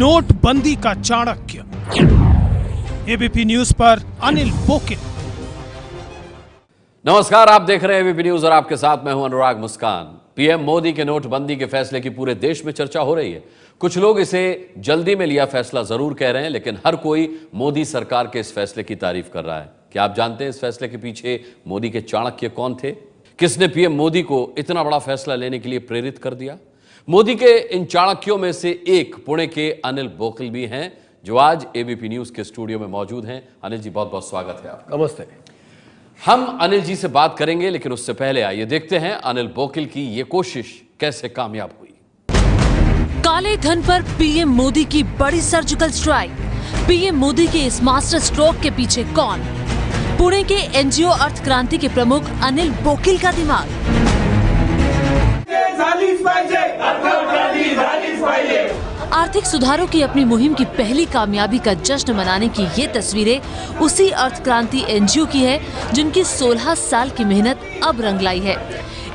नोटबंदी का Chanakya. ABP news पर अनिल बोकिल। नमस्कार, आप देख रहे हैं एबीपी न्यूज और आपके साथ मैं हूं अनुराग मुस्कान। पीएम मोदी के नोटबंदी के फैसले की पूरे देश में चर्चा हो रही है। कुछ लोग इसे जल्दी में लिया फैसला जरूर कह रहे हैं, लेकिन हर कोई मोदी सरकार के इस फैसले की तारीफ कर रहा है। क्या आप जानते हैं इस फैसले के पीछे मोदी के चाणक्य कौन थे? किसने पीएम मोदी को इतना बड़ा फैसला लेने के लिए प्रेरित कर दिया? मोदी के इन चाणक्यों में से एक पुणे के अनिल बोकिल भी हैं, जो आज एबीपी न्यूज के स्टूडियो में मौजूद हैं। अनिल जी, बहुत बहुत स्वागत है आपका। नमस्ते। हम अनिल जी से बात करेंगे, लेकिन उससे पहले आइए देखते हैं अनिल बोकिल की ये कोशिश कैसे कामयाब हुई। काले धन पर पीएम मोदी की बड़ी सर्जिकल स्ट्राइक। पीएम मोदी के इस मास्टर स्ट्रोक के पीछे कौन? पुणे के एनजीओ अर्थ क्रांति के प्रमुख अनिल बोकिल का दिमाग। आर्थिक सुधारों की अपनी मुहिम की पहली कामयाबी का जश्न मनाने की ये तस्वीरें उसी अर्थ क्रांति एनजीओ की है, जिनकी 16 साल की मेहनत अब रंग लाई है।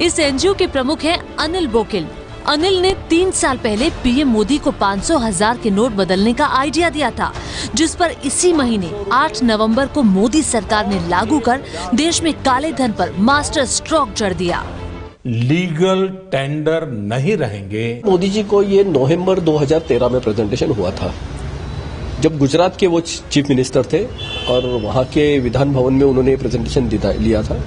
इस एनजीओ के प्रमुख हैं अनिल बोकिल। अनिल ने 3 साल पहले पीएम मोदी को 500,000 के नोट बदलने का आइडिया दिया था, जिस पर इसी महीने 8 नवंबर को मोदी सरकार ने लागू कर देश में काले धन पर मास्टर स्ट्रोक जड़ दिया। लीगल टेंडर नहीं रहेंगे। मोदी जी को ये नवंबर 2013 में प्रेजेंटेशन हुआ था, जब गुजरात के वो चीफ मिनिस्टर थे और वहाँ के विधान भवन में उन्होंने प्रेजेंटेशन लिया था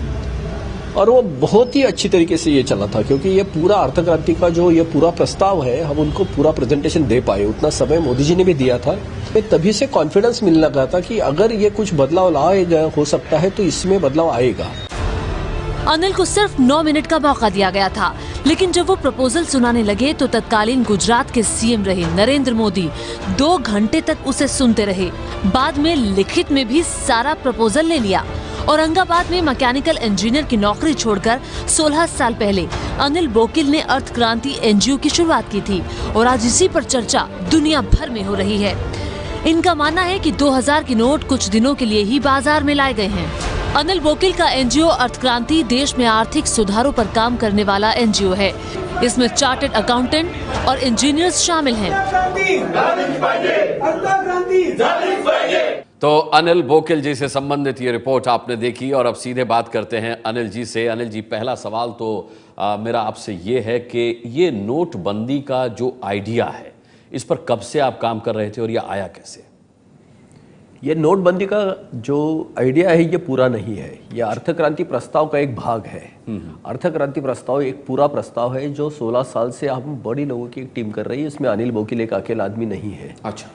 और वो बहुत ही अच्छी तरीके से ये चला था, क्योंकि ये पूरा अर्थ क्रांति का जो ये पूरा प्रस्ताव है, हम उनको पूरा प्रेजेंटेशन दे पाए। उतना समय मोदी जी ने भी दिया था। तभी से कॉन्फिडेंस मिलने लगा था कि अगर ये कुछ बदलाव लाएगा हो सकता है तो इसमें बदलाव आएगा। अनिल को सिर्फ 9 मिनट का मौका दिया गया था, लेकिन जब वो प्रपोजल सुनाने लगे तो तत्कालीन गुजरात के सीएम रहे नरेंद्र मोदी 2 घंटे तक उसे सुनते रहे। बाद में लिखित में भी सारा प्रपोजल ले लिया। औरंगाबाद में मैकेनिकल इंजीनियर की नौकरी छोड़कर 16 साल पहले अनिल बोकिल ने अर्थ क्रांति एनजीओ की शुरुआत की थी और आज इसी पर चर्चा दुनिया भर में हो रही है। इनका मानना है कि 2000 के नोट कुछ दिनों के लिए ही बाजार में लाए गए हैं। अनिल बोकिल का एनजीओ अर्थ क्रांति देश में आर्थिक सुधारों पर काम करने वाला एनजीओ है। इसमें चार्टर्ड अकाउंटेंट और इंजीनियर्स शामिल हैं। तो अनिल बोकिल जी से संबंधित ये रिपोर्ट आपने देखी और अब सीधे बात करते हैं अनिल जी से। अनिल जी, पहला सवाल तो मेरा आपसे ये है कि ये नोटबंदी का जो आइडिया है, इस पर कब से आप काम कर रहे थे और ये आया कैसे? ये नोटबंदी का जो आइडिया है ये पूरा नहीं है, ये अर्थ क्रांति प्रस्ताव का एक भाग है। अर्थ क्रांति प्रस्ताव एक पूरा प्रस्ताव है जो 16 साल से हम बड़ी लोगों की एक टीम कर रही है। इसमें अनिल बोकिल एक अकेला आदमी नहीं है। अच्छा।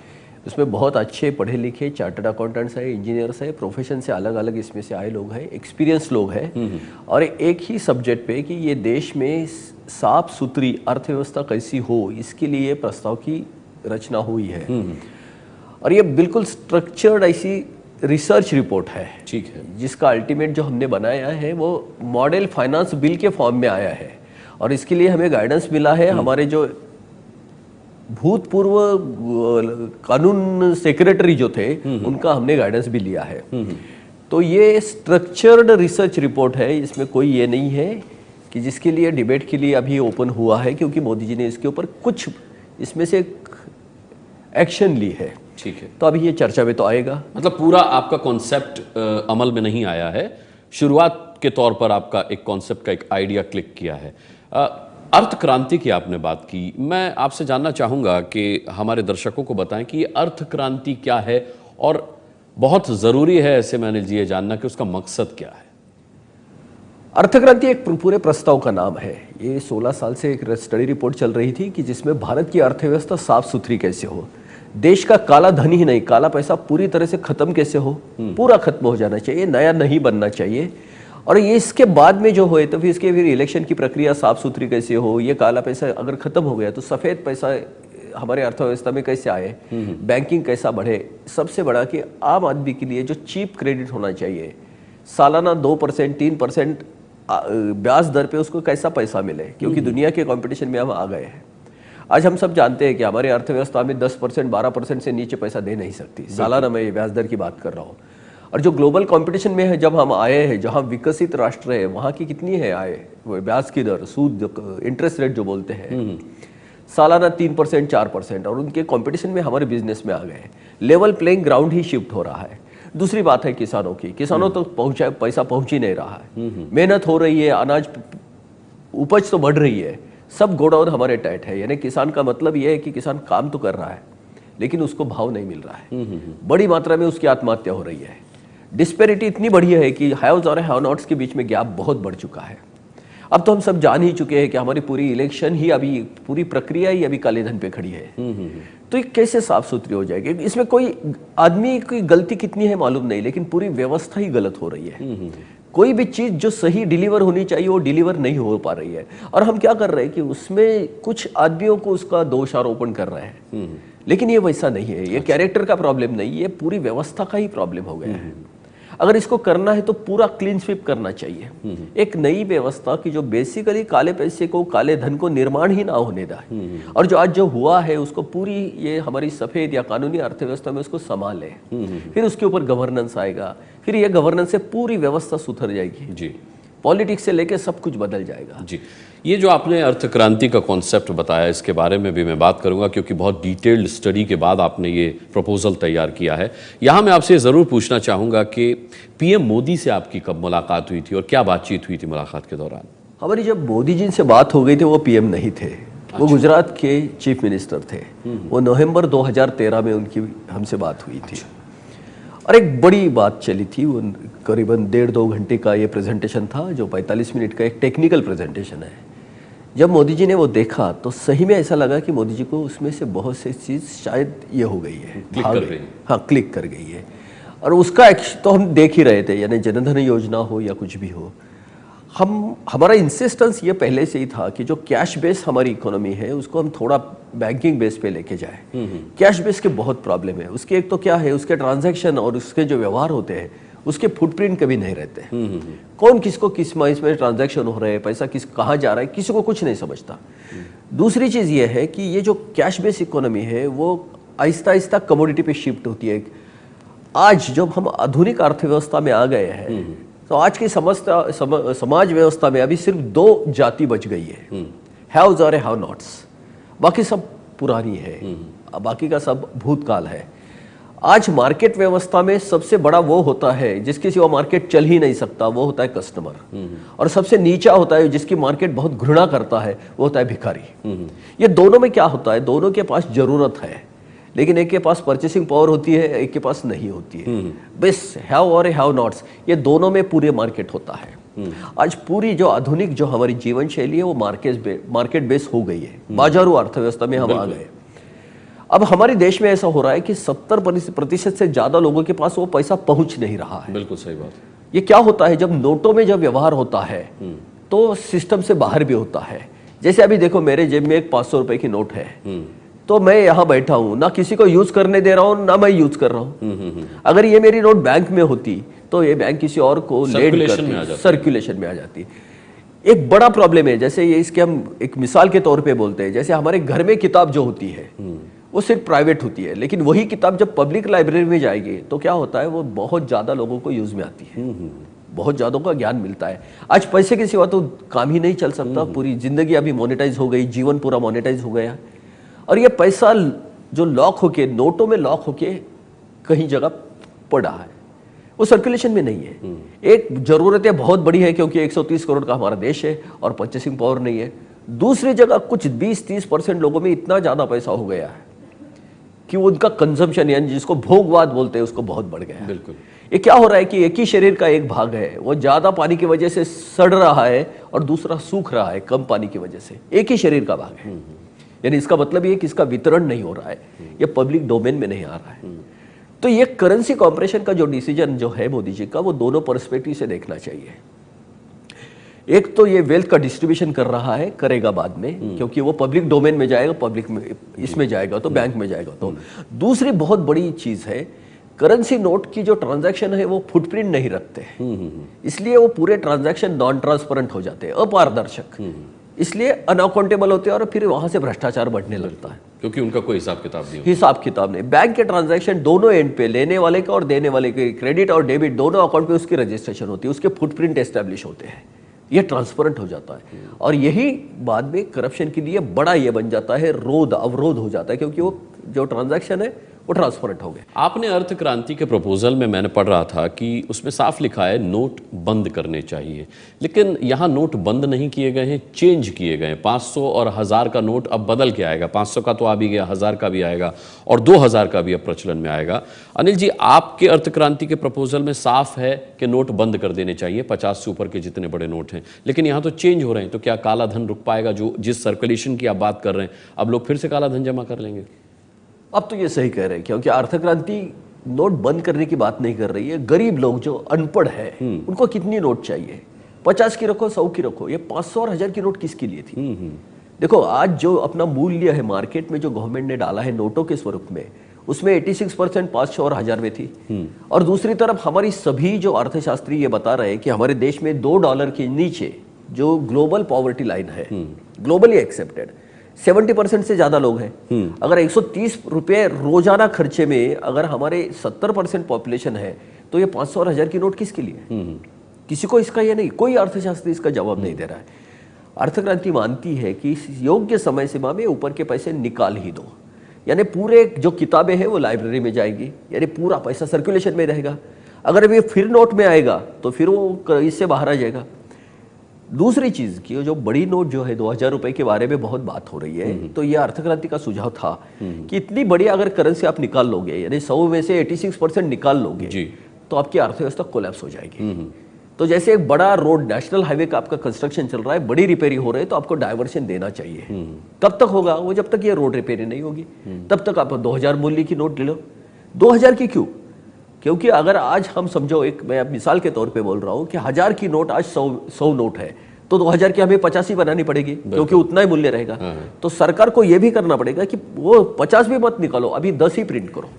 इसमें बहुत अच्छे पढ़े लिखे चार्टर्ड अकाउंटेंट्स है, इंजीनियर्स है, प्रोफेशन से अलग अलग इसमें से आए लोग हैं, एक्सपीरियंस लोग हैं, और एक ही सब्जेक्ट पे कि ये देश में साफ सुथरी अर्थव्यवस्था कैसी हो, इसके लिए प्रस्ताव की रचना हुई है। और ये बिल्कुल स्ट्रक्चर्ड ऐसी रिसर्च रिपोर्ट है, ठीक है, जिसका अल्टीमेट जो हमने बनाया है वो मॉडल फाइनेंस बिल के फॉर्म में आया है। और इसके लिए हमें गाइडेंस मिला है हमारे जो भूतपूर्व कानून सेक्रेटरी जो थे, उनका हमने गाइडेंस भी लिया है। तो ये स्ट्रक्चर्ड रिसर्च रिपोर्ट है, इसमें कोई ये नहीं है कि जिसके लिए डिबेट के लिए अभी ओपन हुआ है, क्योंकि मोदी जी ने इसके ऊपर कुछ इसमें से एक्शन ली है। ठीक है, तो अभी ये चर्चा में तो आएगा। मतलब पूरा आपका कॉन्सेप्ट अमल में नहीं आया है, शुरुआत के तौर पर आपका एक कॉन्सेप्ट का एक आइडिया क्लिक किया है। अर्थ क्रांति की आपने बात की, मैं आपसे जानना चाहूंगा कि हमारे दर्शकों को बताएं कि ये अर्थ क्रांति क्या है, और बहुत जरूरी है ऐसे में अनिल जी ये जानना कि उसका मकसद क्या है। अर्थ क्रांति एक पूरे प्रस्ताव का नाम है। ये 16 साल से एक स्टडी रिपोर्ट चल रही थी कि जिसमें भारत की अर्थव्यवस्था साफ सुथरी कैसे हो, देश का काला धन ही नहीं, काला पैसा पूरी तरह से खत्म कैसे हो, पूरा खत्म हो जाना चाहिए, नया नहीं बनना चाहिए। और ये इसके बाद में जो होए तो फिर इसके फिर इलेक्शन की प्रक्रिया साफ सुथरी कैसे हो, ये काला पैसा अगर खत्म हो गया तो सफेद पैसा हमारे अर्थव्यवस्था में कैसे आए, बैंकिंग कैसा बढ़े, सबसे बड़ा कि आम आदमी के लिए जो चीप क्रेडिट होना चाहिए, सालाना 2% 3% ब्याज दर पे उसको कैसा पैसा मिले, क्योंकि दुनिया के कंपटीशन में हम आ गए हैं। आज हम सब जानते हैं कि हमारे अर्थव्यवस्था में 10% 12% से नीचे पैसा दे नहीं सकती। सालाना मैं ये ब्याज दर की बात कर रहा हूँ। और जो ग्लोबल कंपटीशन में है, जब हम आए हैं, जहाँ विकसित राष्ट्र है, वहाँ की कितनी है आय, ब्याज की दर, सूद, इंटरेस्ट रेट जो बोलते हैं, सालाना 3% 4%, और उनके कंपटीशन में हमारे बिजनेस में आ गए हैं। लेवल प्लेइंग ग्राउंड ही शिफ्ट हो रहा है। दूसरी बात है किसानों की, किसानों तक पैसा पहुंच ही नहीं रहा है। मेहनत हो रही है, अनाज उपज तो बढ़ रही है, सब गोडाउन हमारे टाइट है। यानी किसान का मतलब यह है कि किसान काम तो कर रहा है लेकिन उसको भाव नहीं मिल रहा है। बड़ी मात्रा में उसकी आत्महत्या हो रही है। डिस्पेरिटी इतनी बड़ी है कि हैव्स और हैव नॉट्स के बीच में गैप बहुत बढ़ चुका है। अब तो हम सब जान ही चुके हैं कि हमारी पूरी इलेक्शन ही अभी, पूरी प्रक्रिया ही अभी काले धन पे खड़ी है। तो ये कैसे साफ सुथरी हो जाएगी? इसमें कोई आदमी की गलती कितनी है मालूम नहीं, लेकिन पूरी व्यवस्था ही गलत हो रही है। कोई भी चीज जो सही डिलीवर होनी चाहिए वो डिलीवर नहीं हो पा रही है। और हम क्या कर रहे हैं कि उसमें कुछ आदमियों को उसका दोष आरोपण कर रहे हैं, लेकिन ये वैसा नहीं है। ये कैरेक्टर का प्रॉब्लम नहीं, ये पूरी व्यवस्था का ही प्रॉब्लम हो गया है। अगर इसको करना है तो पूरा क्लीन स्वीप करना चाहिए। एक नई व्यवस्था की जो बेसिकली काले पैसे को, काले धन को निर्माण ही ना होने दें, और जो आज जो हुआ है उसको पूरी ये हमारी सफेद या कानूनी अर्थव्यवस्था में उसको संभाले, फिर उसके ऊपर गवर्नेंस आएगा, फिर ये गवर्नेंस से पूरी व्यवस्था सुधर जाएगी जी। पॉलिटिक्स से लेके सब कुछ बदल जाएगा जी। ये जो आपने अर्थ क्रांति का कॉन्सेप्ट बताया, इसके बारे में भी मैं बात करूंगा, क्योंकि बहुत डिटेल्ड स्टडी के बाद आपने ये प्रपोजल तैयार किया है। यहाँ मैं आपसे ज़रूर पूछना चाहूँगा कि पीएम मोदी से आपकी कब मुलाकात हुई थी और क्या बातचीत हुई थी मुलाकात के दौरान? हमारी जब मोदी जी से बात हो गई थी, वो पीएम नहीं थे। वो गुजरात के चीफ मिनिस्टर थे। वो नवंबर 2013 में उनकी हमसे बात हुई थी, और एक बड़ी बात चली थी। वो करीबन 1.5-2 घंटे का ये प्रेजेंटेशन था, जो 45 मिनट का एक टेक्निकल प्रेजेंटेशन है। जब मोदी जी ने वो देखा तो सही में ऐसा लगा कि मोदी जी को उसमें से बहुत सी चीज़ शायद ये हो गई है, क्लिक कर गई है। और उसका तो हम देख ही रहे थे, यानी जनधन योजना हो या कुछ भी हो, हमारा इंसिस्टेंस ये पहले से ही था कि जो कैश बेस हमारी इकोनॉमी है उसको हम थोड़ा बैंकिंग बेस पे लेके जाए। कैश बेस के बहुत प्रॉब्लम है। उसके एक तो क्या है, उसके ट्रांजैक्शन और उसके जो व्यवहार होते हैं उसके फुटप्रिंट कभी नहीं रहते। कौन किसको किस माइस में ट्रांजैक्शन हो रहे हैं, पैसा किस कहाँ जा रहा है, किसी को कुछ नहीं समझता। दूसरी चीज़ ये है कि ये जो कैश बेस इकोनॉमी है वो आहिस्ता आहिस्ता कमोडिटी पे शिफ्ट होती है। आज जब हम आधुनिक अर्थव्यवस्था में आ गए हैं तो आज की समाज व्यवस्था में अभी सिर्फ 2 जाति बच गई है, हैव्स और हैव नॉट्स। बाकी सब पुरानी है, बाकी का सब भूतकाल है। आज मार्केट व्यवस्था में सबसे बड़ा वो होता है जिसके सिवा मार्केट चल ही नहीं सकता, वो होता है कस्टमर। और सबसे नीचा होता है जिसकी मार्केट बहुत घृणा करता है, वो होता है भिखारी। ये दोनों में क्या होता है, दोनों के पास जरूरत है, लेकिन एक के पास परचेसिंग पावर होती है, एक के पास नहीं होती है। बस हैव और हैव नॉट्स, ये दोनों में पूरे मार्केट होता है। आज पूरी जो आधुनिक जो हमारी जीवन शैली है वो मार्केट बेस हो गई है। बाजारू अर्थव्यवस्था में हम आ गए। अब हमारे देश में ऐसा हो रहा है कि 70% से ज्यादा लोगों के पास वो पैसा पहुंच नहीं रहा है। बिल्कुल सही बात। ये क्या होता है, जब नोटों में जब व्यवहार होता है तो सिस्टम से बाहर भी होता है। जैसे अभी देखो, मेरे जेब में एक 500 रुपए की नोट है, तो मैं यहाँ बैठा हूँ, ना किसी को यूज करने दे रहा हूँ, ना मैं यूज कर रहा हूँ। अगर ये मेरी नोट बैंक में होती तो ये बैंक किसी और को सर्कुलेशन में आ जाती। एक बड़ा प्रॉब्लम है, जैसे ये इसके हम एक मिसाल के तौर पे बोलते हैं, जैसे हमारे घर में किताब जो होती है वो सिर्फ प्राइवेट होती है, लेकिन वही किताब जब पब्लिक लाइब्रेरी में जाएगी तो क्या होता है, वो बहुत ज्यादा लोगों को यूज में आती है, बहुत ज्यादा का ज्ञान मिलता है। आज पैसे के सिवा तो काम ही नहीं चल सकता। पूरी जिंदगी अभी मोनेटाइज हो गई, जीवन पूरा मोनेटाइज हो गया, और ये पैसा जो लॉक होके, नोटों में लॉक होके कहीं जगह पड़ा है, वो सर्कुलेशन में नहीं है। एक जरूरत है बहुत बड़ी है, क्योंकि 130 करोड़ का हमारा देश है और परचेसिंग पावर नहीं है। दूसरी जगह कुछ 20-30% लोगों में इतना ज्यादा पैसा हो गया है कि उनका कंजम्पशन, यानी जिसको भोगवाद बोलते हैं, उसको बहुत बढ़ गया है। बिल्कुल। ये क्या हो रहा है कि एक ही शरीर का एक भाग है, वो ज्यादा पानी की वजह से सड़ रहा है और दूसरा सूख रहा है कम पानी की वजह से। एक ही शरीर का भाग है, यानी इसका मतलब ये कि इसका वितरण नहीं हो रहा है, ये पब्लिक डोमेन में नहीं आ रहा है। तो ये करेंसी कॉर्पोरेशन का जो डिसीजन जो है मोदी जी का, वो दोनों पर्सपेक्टिव से देखना चाहिए। एक तो ये वेल्थ का डिस्ट्रीब्यूशन कर रहा है, करेगा बाद में, क्योंकि वो पब्लिक डोमेन में जाएगा, पब्लिक में इसमें जाएगा तो बैंक में जाएगा। तो दूसरी बहुत बड़ी चीज है, करेंसी नोट की जो ट्रांजैक्शन है वो फुटप्रिंट नहीं रखते, इसलिए वो पूरे ट्रांजैक्शन नॉन ट्रांसपेरेंट हो जाते हैं, अपारदर्शक, इसलिए अनअकाउंटेबल होते हैं और फिर वहां से भ्रष्टाचार बढ़ने लगता है, क्योंकि उनका कोई हिसाब किताब नहीं। बैंक के ट्रांजैक्शन दोनों एंड पे, लेने वाले का और देने वाले के, क्रेडिट और डेबिट दोनों अकाउंट पे उसकी रजिस्ट्रेशन होती है, उसके फुटप्रिंट एस्टेब्लिश होते हैं। ये ट्रांसपेरेंट हो जाता है और यही बाद में करप्शन के लिए बड़ा ये बन जाता है, अवरोध हो जाता है, क्योंकि वो जो ट्रांजैक्शन है वो ट्रांसपेरेंट हो गए। आपने अर्थ क्रांति के प्रपोजल में मैंने पढ़ रहा था कि उसमें साफ लिखा है नोट बंद करने चाहिए, लेकिन यहाँ नोट बंद नहीं किए गए हैं, चेंज किए गए हैं। 500 और 1000 का नोट अब बदल के आएगा, 500 का तो आ भी गया, 1000 का भी आएगा और 2000 का भी अब प्रचलन में आएगा। अनिल जी, आपके अर्थ क्रांति के प्रपोजल में साफ है कि नोट बंद कर देने चाहिए, 50 से ऊपर के जितने बड़े नोट हैं, लेकिन यहाँ तो चेंज हो रहे हैं, तो क्या काला धन रुक पाएगा? जिस सर्कुलेशन की आप बात कर रहे हैं, अब लोग फिर से काला धन जमा कर लेंगे? अब तो ये सही कह रहे हैं, क्योंकि अर्थ क्रांति नोट बंद करने की बात नहीं कर रही है। गरीब लोग जो अनपढ़ है उनको कितनी नोट चाहिए? 50 की रखो, 100 की रखो, ये 500 और 1000 की नोट किसके लिए थी? देखो, आज जो अपना मूल्य है मार्केट में, जो गवर्नमेंट ने डाला है नोटों के स्वरूप में, उसमें 86% 500 और 1000 में थी। और दूसरी तरफ हमारी सभी जो अर्थशास्त्री ये बता रहे हैं कि हमारे देश में $2 के नीचे जो ग्लोबल पॉवर्टी लाइन है, ग्लोबली एक्सेप्टेड, 70% से ज्यादा लोग हैं। अगर 130 रुपए रोजाना खर्चे में अगर हमारे 70% पॉपुलेशन है, तो ये 500 और 1000 की नोट किसके लिए? किसी को इसका ये नहीं, कोई अर्थशास्त्री इसका जवाब नहीं दे रहा है। अर्थ क्रांति मानती है कि इस योग्य समय सीमा में ऊपर के पैसे निकाल ही दो, यानी पूरे जो किताबें हैं वो लाइब्रेरी में जाएंगी, यानी पूरा पैसा सर्कुलेशन में रहेगा। अगर अभी फिर नोट में आएगा तो फिर वो इससे बाहर आ जाएगा। दूसरी चीज की जो बड़ी नोट जो है 2000 रुपए के बारे में बहुत बात हो रही है, तो ये अर्थ क्रांति का सुझाव था कि इतनी बड़ी अगर करेंसी आप निकाल लोगे, यानी 100 में से 86% निकाल लोगे जी, तो आपकी अर्थव्यवस्था कोलैप्स हो जाएगी। तो जैसे एक बड़ा रोड, नेशनल हाईवे का आपका कंस्ट्रक्शन चल रहा है, बड़ी रिपेयरिंग हो रही है, तो आपको डायवर्शन देना चाहिए। कब तक होगा वो? जब तक ये रोड रिपेयरिंग नहीं होगी, तब तक आप 2000 मूल्य की नोट ले लो। 2000 की क्यों? क्योंकि अगर आज हम समझो, एक मैं मिसाल के तौर पे बोल रहा हूं कि 1000 की नोट आज 100 नोट है, तो 2000 की हमें 50 ही बनानी पड़ेगी, क्योंकि उतना ही मूल्य रहेगा। तो सरकार को यह भी करना पड़ेगा कि वो 50 भी मत निकालो, अभी 10 ही प्रिंट करो,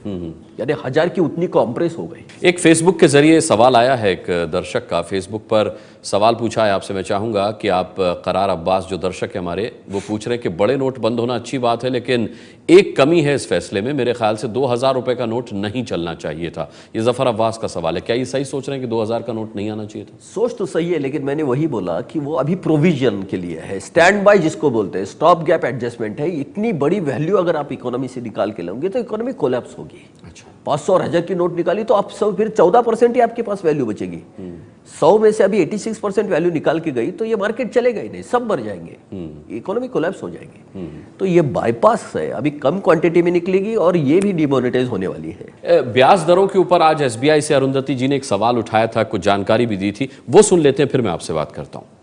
यानी 1000 की उतनी कॉम्प्रेस हो गई। एक फेसबुक के जरिए सवाल आया है, एक दर्शक का फेसबुक पर सवाल पूछा है आपसे। मैं चाहूंगा कि आप, करार अब्बास जो दर्शक है हमारे, वो पूछ रहे हैं कि बड़े नोट बंद होना अच्छी बात है, लेकिन एक कमी है इस फैसले में, मेरे ख्याल से 2000 रुपए का नोट नहीं चलना चाहिए था। ये जफर अब्बास का सवाल है, क्या ये सही सोच रहे हैं कि 2000 का नोट नहीं आना चाहिए था? सोच तो सही है, लेकिन मैंने वही बोला कि वो अभी प्रोविजन के लिए है, स्टैंड बाय जिसको बोलते हैं, स्टॉप गैप एडजस्टमेंट है। इतनी बड़ी वैल्यू अगर आप इकोनॉमी से निकाल के लोगे तो इकोनॉमी कोलैप्स होगी। अच्छा, 500 और 1000 की नोट निकाली तो आप सब फिर 14% ही आपके पास वैल्यू बचेगी। 100 में से अभी 86% वैल्यू निकाल के गई तो ये मार्केट चलेगा ही नहीं, सब मर जाएंगे, इकोनॉमी कोलैप्स हो जाएगी। तो ये बाईपास है, अभी कम क्वांटिटी में निकलेगी और ये भी डिमोनेटाइज होने वाली है। ब्याज दरों के ऊपर आज एसबीआई से अरुंधति जी ने एक सवाल उठाया था, कुछ जानकारी भी दी थी, वो सुन लेते हैं, फिर मैं आपसे बात करता हूं।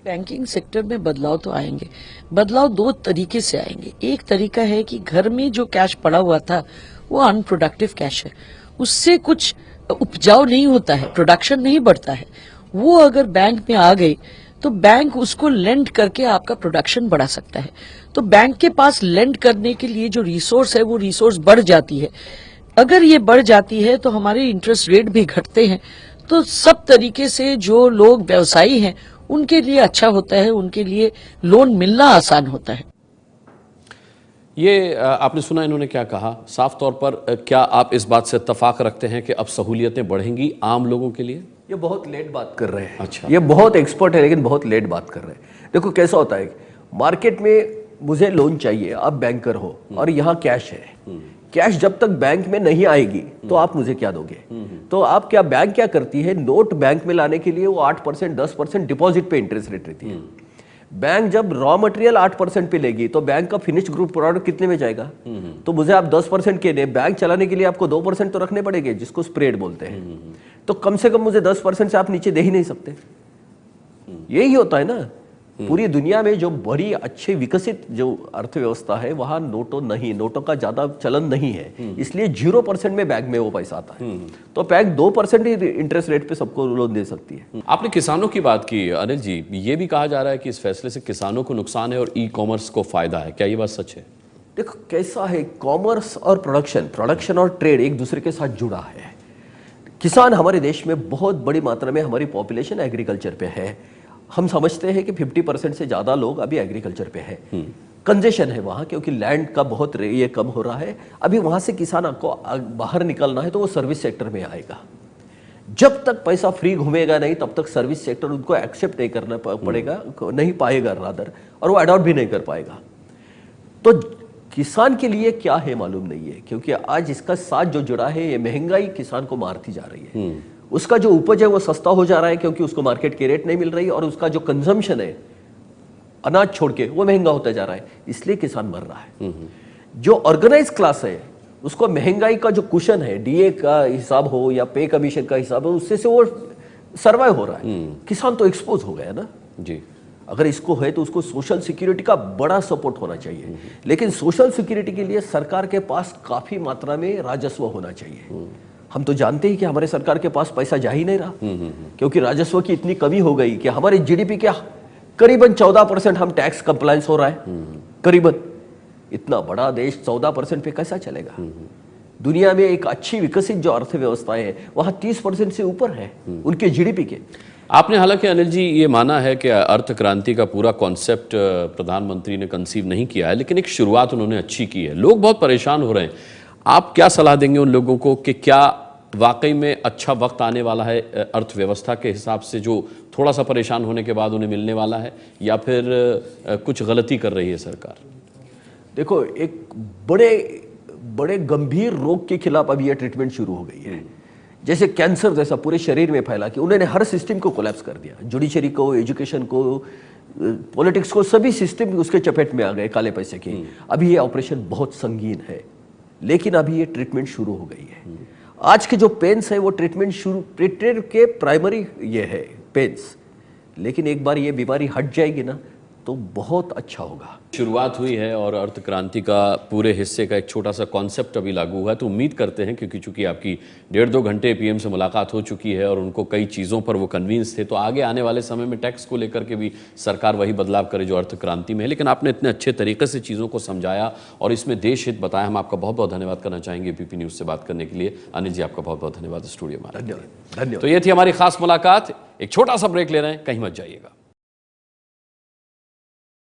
बैंकिंग सेक्टर में बदलाव तो आएंगे, बदलाव दो तरीके से आएंगे। एक तरीका है कि घर में जो कैश पड़ा हुआ था वो अनप्रोडक्टिव कैश है, उससे कुछ उपजाऊ नहीं होता है, प्रोडक्शन नहीं बढ़ता है, वो अगर बैंक में आ गई तो बैंक उसको लेंड करके आपका प्रोडक्शन बढ़ा सकता है। तो बैंक के पास लेंड करने के लिए जो रिसोर्स है वो रिसोर्स बढ़ जाती है। अगर ये बढ़ जाती है तो हमारे इंटरेस्ट रेट भी घटते हैं, तो सब तरीके से जो लोग व्यवसायी हैं उनके लिए अच्छा होता है, उनके लिए लोन मिलना आसान होता है। ये आपने सुना इन्होंने क्या कहा, साफ तौर पर क्या आप इस बात से इत्तेफाक रखते हैं कि अब सहूलियतें बढ़ेंगी आम लोगों के लिए? ये बहुत लेट बात कर रहे हैं। अच्छा, ये बहुत एक्सपर्ट है लेकिन बहुत लेट बात कर रहे हैं। देखो कैसा होता है, मार्केट में मुझे लोन चाहिए, आप बैंकर हो और यहाँ कैश है, कैश जब तक बैंक में नहीं आएगी तो आप मुझे क्या दोगे? तो आप क्या, बैंक क्या करती है, नोट बैंक में लाने के लिए वो 8% 10% डिपॉजिट पे इंटरेस्ट रेट रहती है। बैंक जब रॉ मटेरियल 8% पे लेगी तो बैंक का फिनिश्ड ग्रुप प्रोडक्ट कितने में जाएगा? तो मुझे आप 10% के दे, बैंक चलाने के लिए आपको 2% तो रखने पड़ेंगे, जिसको स्प्रेड बोलते हैं। तो कम से कम मुझे 10% से आप नीचे दे ही नहीं सकते। यही होता है ना, पूरी दुनिया में जो बड़ी अच्छी विकसित जो अर्थव्यवस्था है वहां नोटों का ज्यादा चलन नहीं है, इसलिए 0% में बैंक में वो पैसा आता है। तो बैंक 2% ही इंटरेस्ट रेट पे सबको लोन दे सकती है। आपने किसानों की बात की अनिल जी, ये भी कहा जा रहा है कि इस फैसले से किसानों को नुकसान है और ई कॉमर्स को फायदा है, क्या ये बात सच है? देखो कैसा है, कॉमर्स और प्रोडक्शन और ट्रेड एक दूसरे के साथ जुड़ा है। किसान, हमारे देश में बहुत बड़ी मात्रा में हमारी पॉपुलेशन एग्रीकल्चर पे है। हम समझते हैं कि 50% से ज्यादा लोग अभी एग्रीकल्चर पे है। कंजेशन है वहाँ, क्योंकि लैंड का बहुत ये कम हो रहा है। अभी वहाँ से किसान को बाहर निकलना है तो वो सर्विस सेक्टर में आएगा। जब तक पैसा फ्री घूमेगा नहीं तब तक सर्विस सेक्टर उनको एक्सेप्ट नहीं करना पड़ेगा, नहीं पाएगा रादर, और वो अडॉप्ट भी नहीं कर पाएगा। तो किसान के लिए क्या है मालूम नहीं है, क्योंकि आज इसका साथ जो जुड़ा है, ये महंगाई किसान को मारती जा रही है। उसका जो उपज है वो सस्ता हो जा रहा है क्योंकि उसको मार्केट की रेट नहीं मिल रही, और उसका जो कंजम्पशन है अनाज छोड़ के वो महंगा होता जा रहा है, इसलिए किसान मर रहा है। जो ऑर्गेनाइज क्लास है उसको महंगाई का जो कुशन है, डीए का हिसाब हो या पे कमीशन का हिसाब हो, उससे से वो सर्वाइव हो रहा है। किसान तो एक्सपोज हो गया ना जी। अगर इसको है तो उसको सोशल सिक्योरिटी का बड़ा सपोर्ट होना चाहिए, लेकिन सोशल सिक्योरिटी के लिए सरकार के पास काफी मात्रा में राजस्व होना चाहिए। हम तो जानते ही कि हमारे सरकार के पास पैसा जा ही नहीं रहा, क्योंकि राजस्व की इतनी कमी हो गई कि हमारे जीडीपी के करीबन 14% हम टैक्स कंप्लायंस हो रहा है। करीबन इतना बड़ा देश 14% पे कैसा चलेगा? दुनिया में एक अच्छी विकसित जो अर्थव्यवस्थाएं है वहां 30% से ऊपर है उनके जीडीपी के। आपने हालांकि अनिल जी ये माना है कि अर्थ क्रांति का पूरा कॉन्सेप्ट प्रधानमंत्री ने कंसीव नहीं किया है, लेकिन एक शुरुआत उन्होंने अच्छी की है। लोग बहुत परेशान हो रहे हैं, आप क्या सलाह देंगे उन लोगों को कि क्या वाकई में अच्छा वक्त आने वाला है अर्थव्यवस्था के हिसाब से, जो थोड़ा सा परेशान होने के बाद उन्हें मिलने वाला है, या फिर कुछ गलती कर रही है सरकार? देखो, एक बड़े गंभीर रोग के खिलाफ अभी यह ट्रीटमेंट शुरू हो गई है। जैसे कैंसर जैसा पूरे शरीर में फैला कि उन्होंने हर सिस्टम को कोलैप्स कर दिया, जुडिशरी को, एजुकेशन को, पॉलिटिक्स को, सभी सिस्टम उसके चपेट में आ गए काले पैसे के। अभी ये ऑपरेशन बहुत संगीन है, लेकिन अभी ये ट्रीटमेंट शुरू हो गई है। आज के जो पेन्स है वो ट्रीटमेंट के प्राइमरी ये है पेन्स, लेकिन एक बार ये बीमारी हट जाएगी ना तो बहुत अच्छा होगा। शुरुआत हुई है और अर्थ क्रांति का पूरे हिस्से का एक छोटा सा कॉन्सेप्ट अभी लागू हुआ है, तो उम्मीद करते हैं, क्योंकि चूंकि आपकी 1.5-2 घंटे पीएम से मुलाकात हो चुकी है और उनको कई चीज़ों पर वो कन्विंस थे, तो आगे आने वाले समय में टैक्स को लेकर के भी सरकार वही बदलाव करे जो अर्थ क्रांति में है। लेकिन आपने इतने अच्छे तरीके से चीज़ों को समझाया और इसमें देश हित बताया, हम आपका बहुत बहुत धन्यवाद करना चाहेंगे एबीपी न्यूज़ से बात करने के लिए। अनिल जी, आपका बहुत बहुत धन्यवाद स्टूडियो में। धन्यवाद। तो ये थी हमारी खास मुलाकात। एक छोटा सा ब्रेक ले रहे हैं, कहीं मत जाइएगा।